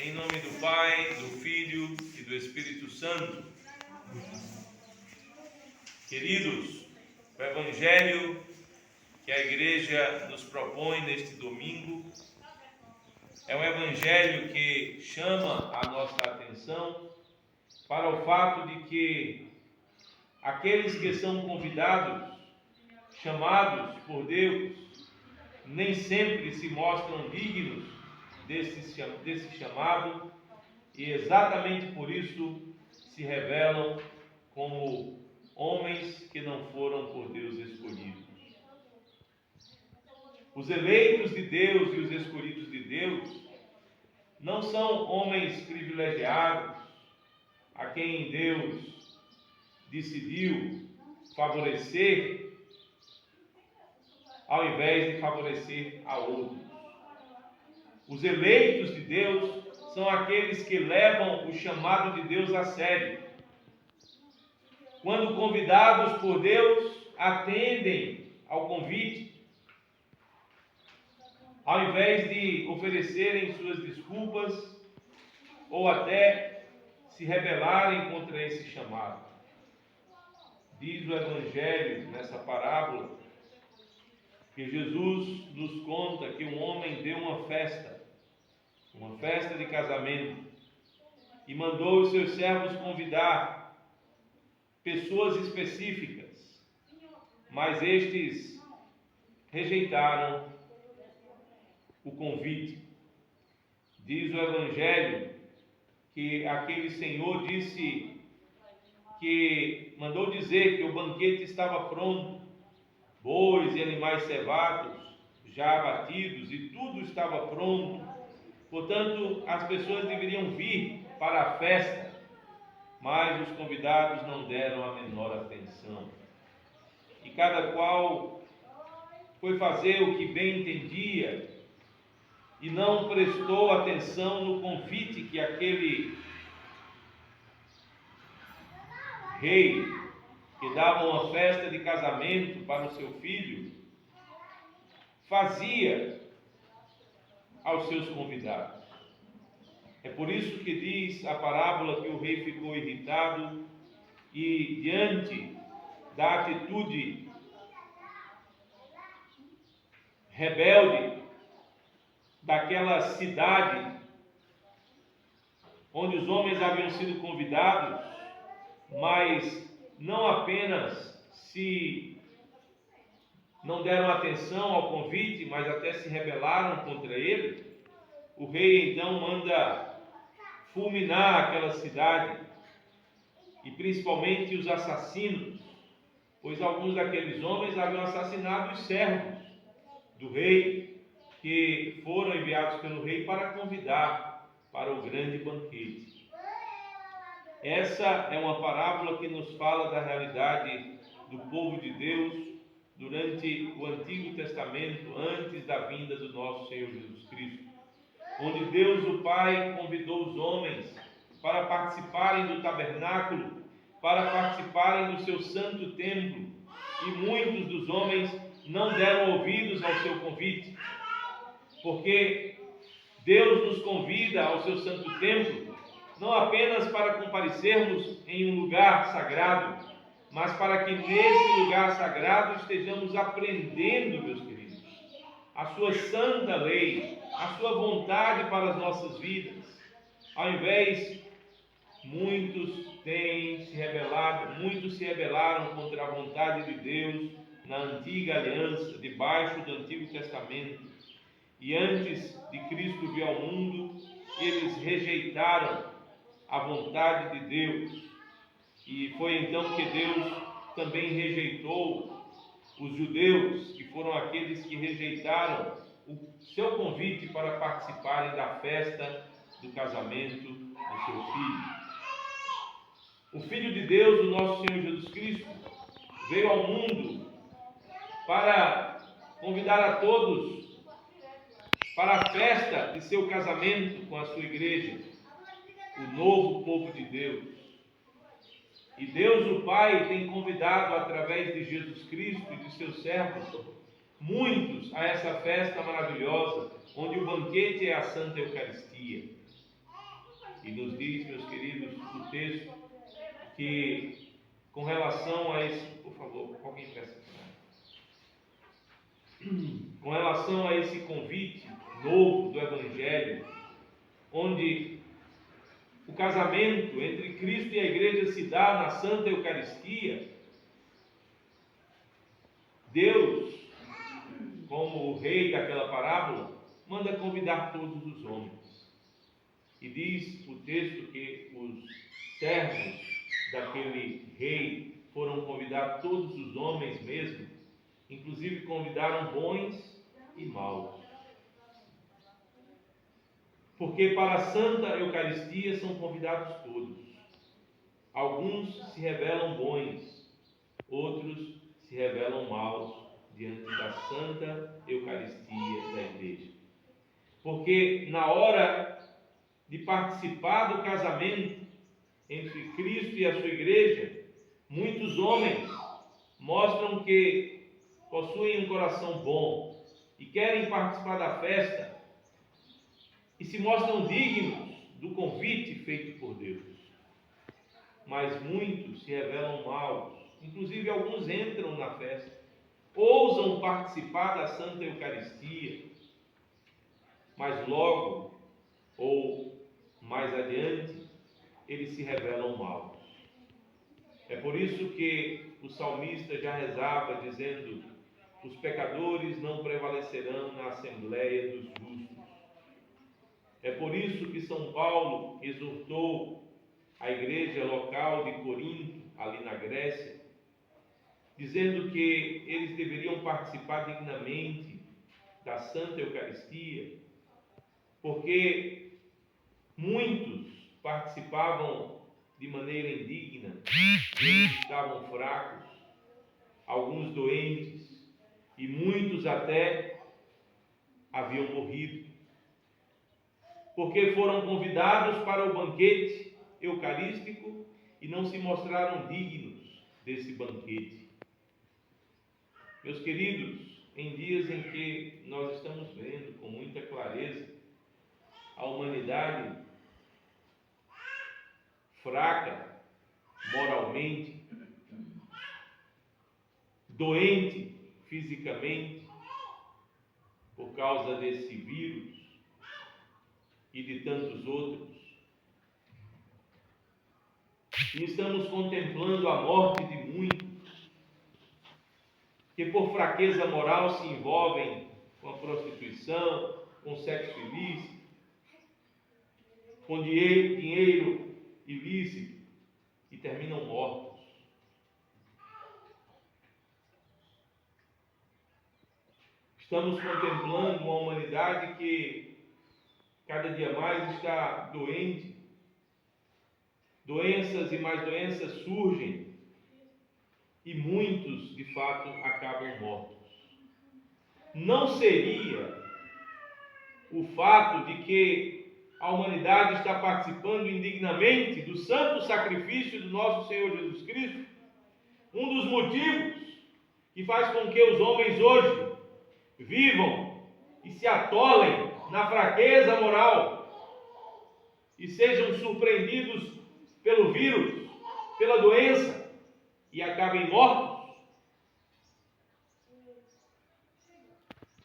Em nome do Pai, do Filho e do Espírito Santo. Queridos, o Evangelho que a Igreja nos propõe neste domingo é um Evangelho que chama a nossa atenção para o fato de que aqueles que são convidados, chamados por Deus, nem sempre se mostram dignos desse chamado e exatamente por isso se revelam como homens que não foram por Deus escolhidos. Os eleitos de Deus e os escolhidos de Deus não são homens privilegiados a quem Deus decidiu favorecer ao invés de favorecer a outros. Os eleitos de Deus são aqueles que levam o chamado de Deus a sério. Quando convidados por Deus, atendem ao convite, ao invés de oferecerem suas desculpas ou até se rebelarem contra esse chamado. Diz o Evangelho nessa parábola que Jesus nos conta que um homem deu uma festa de casamento, e mandou os seus servos convidar pessoas específicas, mas estes rejeitaram o convite. Diz o Evangelho que aquele senhor mandou dizer que o banquete estava pronto, bois e animais cevados, já abatidos, e tudo estava pronto. Portanto, as pessoas deveriam vir para a festa, mas os convidados não deram a menor atenção. E cada qual foi fazer o que bem entendia e não prestou atenção no convite que aquele rei, que dava uma festa de casamento para o seu filho, fazia aos seus convidados. É por isso que diz a parábola que o rei ficou irritado e, diante da atitude rebelde daquela cidade onde os homens haviam sido convidados, mas não apenas se não deram atenção ao convite, mas até se rebelaram contra ele, o rei então manda fulminar aquela cidade e principalmente os assassinos, pois alguns daqueles homens haviam assassinado os servos do rei, que foram enviados pelo rei para convidar para o grande banquete. Essa é uma parábola que nos fala da realidade do povo de Deus durante o Antigo Testamento, antes da vinda do nosso Senhor Jesus Cristo, onde Deus o Pai convidou os homens para participarem do tabernáculo, para participarem do seu santo templo, e muitos dos homens não deram ouvidos ao seu convite, porque Deus nos convida ao seu santo templo, não apenas para comparecermos em um lugar sagrado, mas para que nesse lugar sagrado estejamos aprendendo, meus queridos, a sua santa lei, a sua vontade para as nossas vidas. Ao invés, muitos se rebelaram contra a vontade de Deus na antiga aliança, debaixo do Antigo Testamento. E antes de Cristo vir ao mundo, eles rejeitaram a vontade de Deus. E foi então que Deus também rejeitou os judeus, que foram aqueles que rejeitaram o seu convite para participarem da festa do casamento do seu filho. O Filho de Deus, o nosso Senhor Jesus Cristo, veio ao mundo para convidar a todos para a festa de seu casamento com a sua igreja, o novo povo de Deus. E Deus o Pai tem convidado, através de Jesus Cristo e de seus servos, muitos a essa festa maravilhosa, onde o banquete é a Santa Eucaristia. E nos diz, meus queridos, o texto, que com relação a esse... Por favor, alguém peça. Com relação a esse convite novo do Evangelho, onde o casamento entre Cristo e a Igreja se dá na Santa Eucaristia, Deus, como o rei daquela parábola, manda convidar todos os homens. E diz o texto que os servos daquele rei foram convidar todos os homens mesmo, inclusive convidaram bons e maus. Porque para a Santa Eucaristia são convidados todos. Alguns se revelam bons, outros se revelam maus diante da Santa Eucaristia da Igreja. Porque na hora de participar do casamento entre Cristo e a sua Igreja, muitos homens mostram que possuem um coração bom e querem participar da festa e se mostram dignos do convite feito por Deus. Mas muitos se revelam maus, inclusive alguns entram na festa, ousam participar da Santa Eucaristia, mas logo ou mais adiante eles se revelam maus. É por isso que o salmista já rezava dizendo: os pecadores não prevalecerão na assembleia dos justos. É por isso que São Paulo exortou a igreja local de Corinto, ali na Grécia, dizendo que eles deveriam participar dignamente da Santa Eucaristia, porque muitos participavam de maneira indigna, eles estavam fracos, alguns doentes, e muitos até haviam morrido, porque foram convidados para o banquete eucarístico e não se mostraram dignos desse banquete. Meus queridos, em dias em que nós estamos vendo com muita clareza a humanidade fraca moralmente, doente fisicamente, por causa desse vírus e de tantos outros, e estamos contemplando a morte de muitos que por fraqueza moral se envolvem com a prostituição, com o sexo ilícito, com dinheiro ilícito e terminam mortos. Estamos contemplando uma humanidade que cada dia mais está doente. Doenças e mais doenças surgem e muitos, de fato, acabam mortos. Não seria o fato de que a humanidade está participando indignamente do santo sacrifício do nosso Senhor Jesus Cristo um dos motivos que faz com que os homens hoje vivam e se atolem na fraqueza moral e sejam surpreendidos pelo vírus, pela doença e acabem mortos?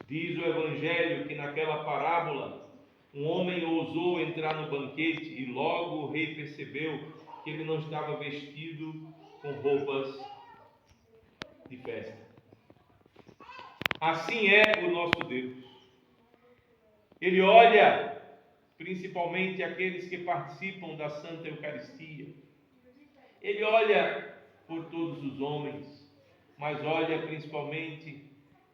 Diz o Evangelho que naquela parábola um homem ousou entrar no banquete e logo o rei percebeu que ele não estava vestido com roupas de festa. Assim é o nosso Deus. Ele olha principalmente aqueles que participam da Santa Eucaristia. Ele olha por todos os homens, mas olha principalmente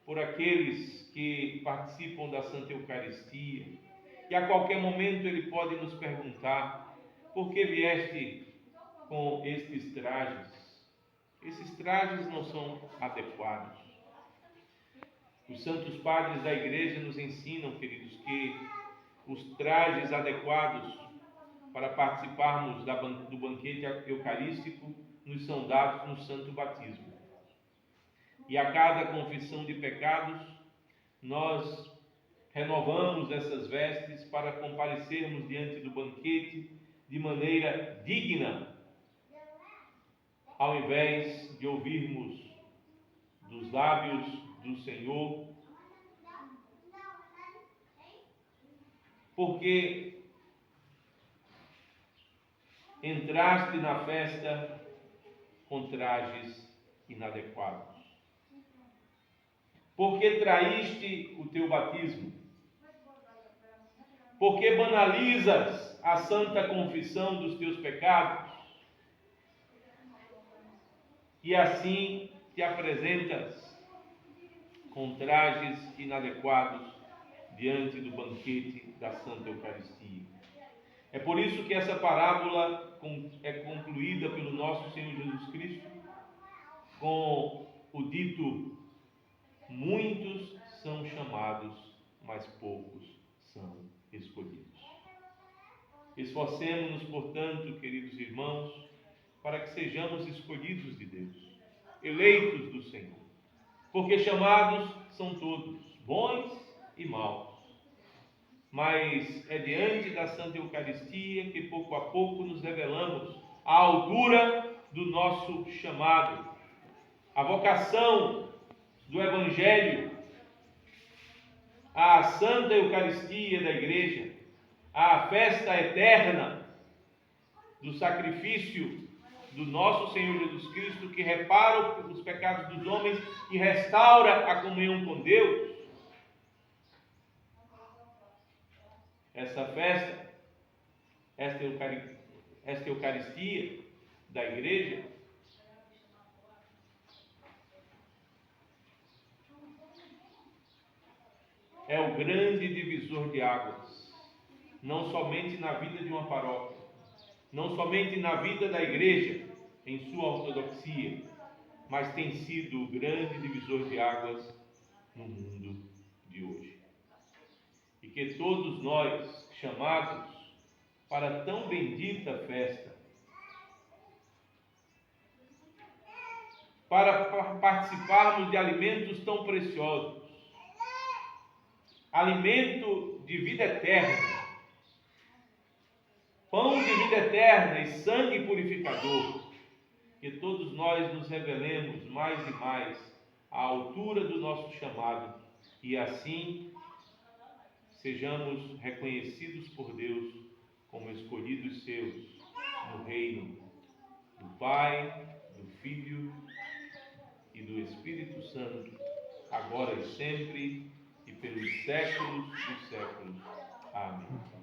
por aqueles que participam da Santa Eucaristia. E a qualquer momento ele pode nos perguntar: por que vieste com estes trajes? Esses trajes não são adequados. Os santos padres da igreja nos ensinam, queridos, que os trajes adequados para participarmos do banquete eucarístico nos são dados no santo batismo. E a cada confissão de pecados, nós renovamos essas vestes para comparecermos diante do banquete de maneira digna, ao invés de ouvirmos dos lábios do Senhor, porque entraste na festa com trajes inadequados, porque traíste o teu batismo, porque banalizas a santa confissão dos teus pecados, e assim te apresentas com trajes inadequados diante do banquete da Santa Eucaristia. É por isso que essa parábola é concluída pelo nosso Senhor Jesus Cristo com o dito: muitos são chamados, mas poucos são escolhidos. Esforcemo-nos, portanto, queridos irmãos, para que sejamos escolhidos de Deus, eleitos do Senhor, porque chamados são todos, bons e maus. Mas é diante da Santa Eucaristia que pouco a pouco nos revelamos à altura do nosso chamado. A vocação do Evangelho, a Santa Eucaristia da Igreja, a festa eterna do sacrifício do nosso Senhor Jesus Cristo, que repara os pecados dos homens e restaura a comunhão com Deus. Essa festa, esta Eucaristia da Igreja, é o grande divisor de águas, não somente na vida de uma paróquia, não somente na vida da Igreja em sua ortodoxia, mas tem sido o grande divisor de águas no mundo de hoje. E que todos nós, chamados para tão bendita festa, para participarmos de alimentos tão preciosos, alimento de vida eterna, pão de vida eterna e sangue purificador, que todos nós nos revelemos mais e mais à altura do nosso chamado e assim sejamos reconhecidos por Deus como escolhidos seus no reino do Pai, do Filho e do Espírito Santo, agora e sempre e pelos séculos dos séculos. Amém.